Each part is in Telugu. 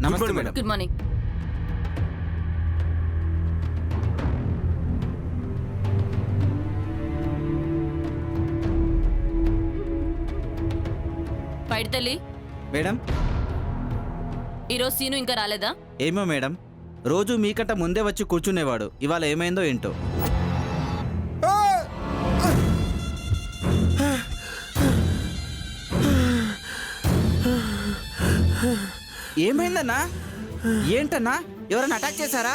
నమస్తే madam. Good morning. Paiditalli, madam ఈరోజు సీను ఇంకా రాలేదా? ఏమో మేడం, రోజు మీకంట ముందే వచ్చి కూర్చునేవాడు. ఇవాళ ఏమైందో ఏంటో. ఏమైందన్నా? ఏంటన్నా, ఎవరైనా అటాక్ చేశారా?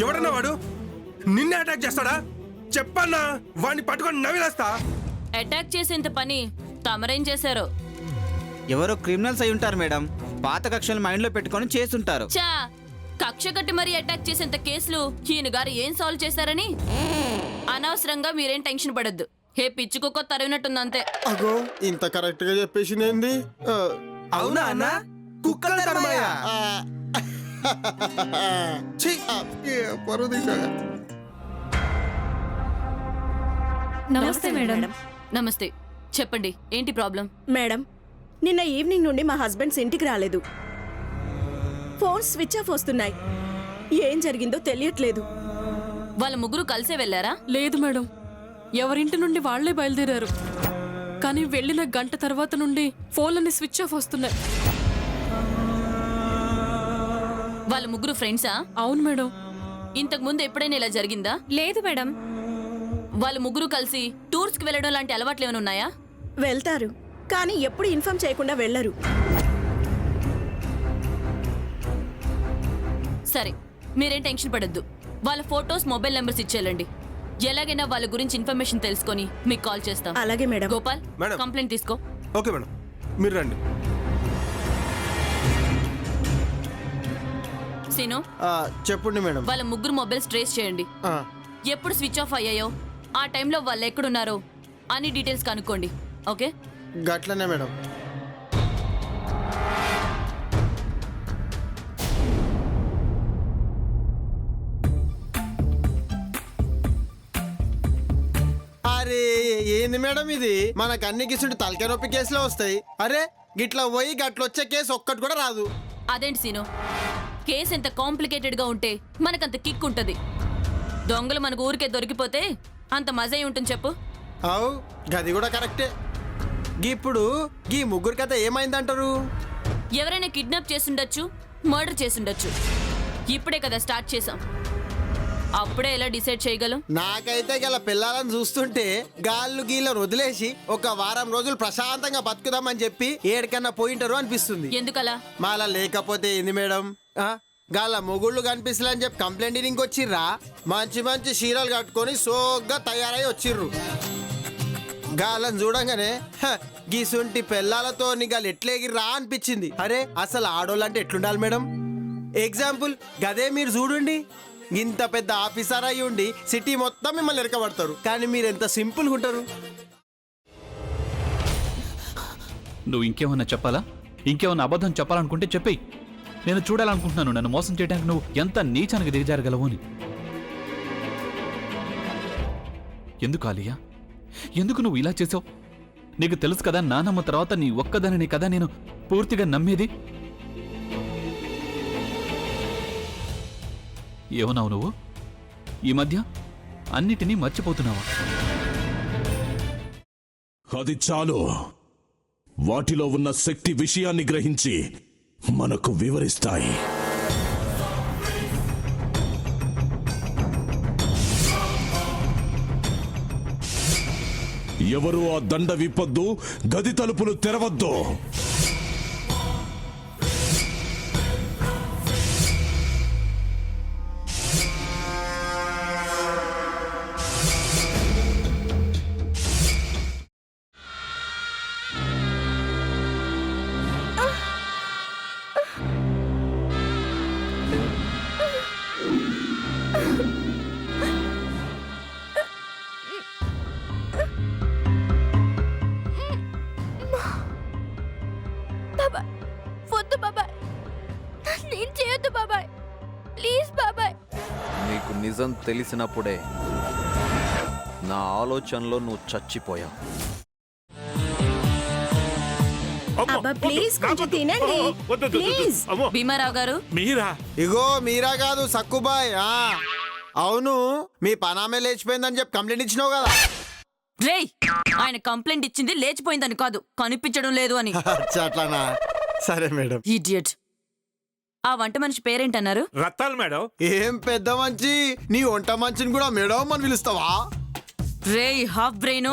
ఎవడన్నా వాడు? నిన్నే అటాక్ చేస్తాడా? చెప్పన్నా, వాడిని పట్టుకొని నవ్విలేస్తా. అటాక్ చేసేంత పని తమరేం చేశారో? ఎవరో క్రిమినల్స్ అయి ఉంటారు మేడం. పాత కక్షలు మైండ్లో పెట్టుకొని చేస్తుంటారు. చా, కక్ష కట్టి మరీ అటాక్ చేసేంత కేసులు ఈయన గారు ఏం సాల్వ్ చేశారని అనవసరంగా మీరేం టెన్షన్ పడద్దు. హే పిచ్చుకోకో తరిగినట్టుంది అంతే. అగో ఇంత కరెక్ట్ గా చెప్పేసింది. అవునా అన్నా? కుక్కల తరమాయా? నమస్తే మేడం. నమస్తే, చెప్పండి ఏంటి ప్రాబ్లం? మేడం, నిన్న ఈవినింగ్ నుండి మా హస్బెండ్స్ ఇంటికి రాలేదు. ఫోన్ స్విచ్ ఆఫ్ వస్తున్నాయి. ఏం జరిగిందో తెలియట్లేదు. వాళ్ళ ముగ్గురు కలిసే వెళ్ళారా? లేదు మేడం, ఎవరింటి నుండి వాళ్లే బయలుదేరారు. కానీ వెళ్ళిన గంట తర్వాత నుండి ఫోన్లన్నీ స్విచ్ ఆఫ్ వస్తున్నాయి. వాళ్ళ ముగ్గురు ఫ్రెండ్సా? అవును మేడం. ఇంతకు ముందు ఎప్పుడైనా ఇలా జరిగిందా? లేదు మేడం. వాళ్ళ ముగ్గురు కలిసి టూర్స్ కి వెళ్ళడం లాంటి అలవాట్లు ఏమైనా ఉన్నాయా? వెళ్తారు, కానీ ఎప్పుడు ఇన్ఫార్మ్ చేయకుండా వెళ్ళరు. సరే, మీరేం టెన్షన్ పడద్దు. వాళ్ళ ఫోటోస్, మొబైల్ నెంబర్స్ ఇచ్చేయాలండి. ఎలాగైనా వాళ్ళ గురించి ఇన్ఫర్మేషన్ తెలుసుకొని మీకు కాల్ చేస్తాం. అలాగే మేడం. గోపాల్, మేడం. కంప్లైంట్ తీసుకో. ఓకే మేడం, మీరు రండి. సీను, చెప్పండి మేడం. వాళ్ళ ముగ్గురు మొబైల్స్ ట్రేస్ చేయండి. ఎప్పుడు స్విచ్ ఆఫ్ అయ్యాయో, ఆ టైంలో వాళ్ళు ఎక్కడున్నారో అన్ని డీటెయిల్స్ కనుక్కోండి. ఓకే? గట్లనే మేడం. అరే ఏంది మేడం ఇది? మనకు అన్ని గిసుంటి తలకాయ నొప్పి కేసులో వస్తాయి. అరే గిట్లా పోయి గట్లొచ్చే కేసు ఒక్కటి కూడా రాదు. అదేంటి సీను, కేసు ఎంత కాంప్లికేటెడ్ గా ఉంటే మనకంత కిక్ ఉంటది. దొంగలు మనకు ఊరికే దొరికిపోతే అంత మజా ఉంటుంది చెప్పు. అవు గది కూడా కరెక్టే. ఇప్పుడు గీ ముగ్గురు కథ ఏమైందంటారు? ఎవరైనా కిడ్నాప్ చేసుండొచ్చు, మర్డర్ చేసుండొచ్చు. ఇప్పుడే కదా స్టార్ట్ చేసాం, అప్పుడే ఎలా డిసైడ్ చేయగలం? నాకైతే గల పిల్లలను చూస్తుంటే గాళ్ళు గీళ్ళను వదిలేసి ఒక వారం రోజులు ప్రశాంతంగా బతుకుదామని చెప్పి ఏడికన్నా పోయింటారు అనిపిస్తుంది. ఎందుకలా? మాలా లేకపోతే ఏంది మేడం? గాళ్ళ మొగుళ్ళు కనిపిస్తలేని చెప్పి కంప్లైంట్ ఇంకొచ్చిర్రా. మంచి మంచి చీరలు కట్టుకొని సోగ్గా తయారై వచ్చిర్రు. గాళ్ళని చూడంగానే గీసుంటి పిల్లలతో గాళ్ళు ఎట్లేగిర్రా అనిపించింది. అరే అసలు ఆడోళ్ళంటే ఎట్లుండాలి మేడం? ఎగ్జాంపుల్ గదే మీరు చూడండి. ఇంత పెద్ద ఆఫీసర్ అయ్యి ఉండి సిటీ మొత్తం మిమ్మల్ని ఎరకబడతారు, కానీ మీరు ఎంత సింపుల్గా ఉంటారు. నువ్వు ఇంకేమన్నా చెప్పాలా? ఇంకేమన్నా అబద్ధం చెప్పాలనుకుంటే చెప్పేయి. నేను చూడాలనుకుంటున్నాను నన్ను మోసం చేయడానికి నువ్వు ఎంత నీచానికి దిగజారగలవు అని. ఎందుకు ఆలియా, ఎందుకు నువ్వు ఇలా చేసావు? నీకు తెలుసు కదా నానమ్మ తర్వాత నీ ఒక్కదానిని కదా నేను పూర్తిగా నమ్మేది. ఏమన్నావు నువ్వు? ఈ మధ్య అన్నిటినీ మర్చిపోతున్నావా? అది చాలు. వాటిలో ఉన్న శక్తి విషయాన్ని గ్రహించి మనకు వివరిస్తాయి. ఎవరు ఆ దండ విప్పొద్దు, గది తలుపులు తెరవద్దు. నీకు నిజం తెలిసినప్పుడే నా ఆలోచనలో నువ్వు చచ్చిపోయావు. అబ్బా ప్లీజ్ కొంచెం తినండి ప్లీజ్. భీమారావు గారు మీరా? ఇగో మీరా కాదు సక్కుబాయ్ అవును మీ పనామే లేచిపోయిందని చెప్పి కంప్లైంట్ ఇచ్చినావు కదా. రేయ్ ఆయన కంప్లైంట్ ఇచ్చింది లేచిపోయిందని కాదు కనిపించడం లేదు అని. అచ్చా, అట్లానా? సరే మేడం. ఇడియట్. ఆ వంట మనిషి పేరేంటన్నారు? రత్తాలు మేడం. ఏం పెద్ద మంచి నీ వంట మంచిని కూడా మేడం అని పిలుస్తావా? రేయ్ హాఫ్ బ్రెయిన్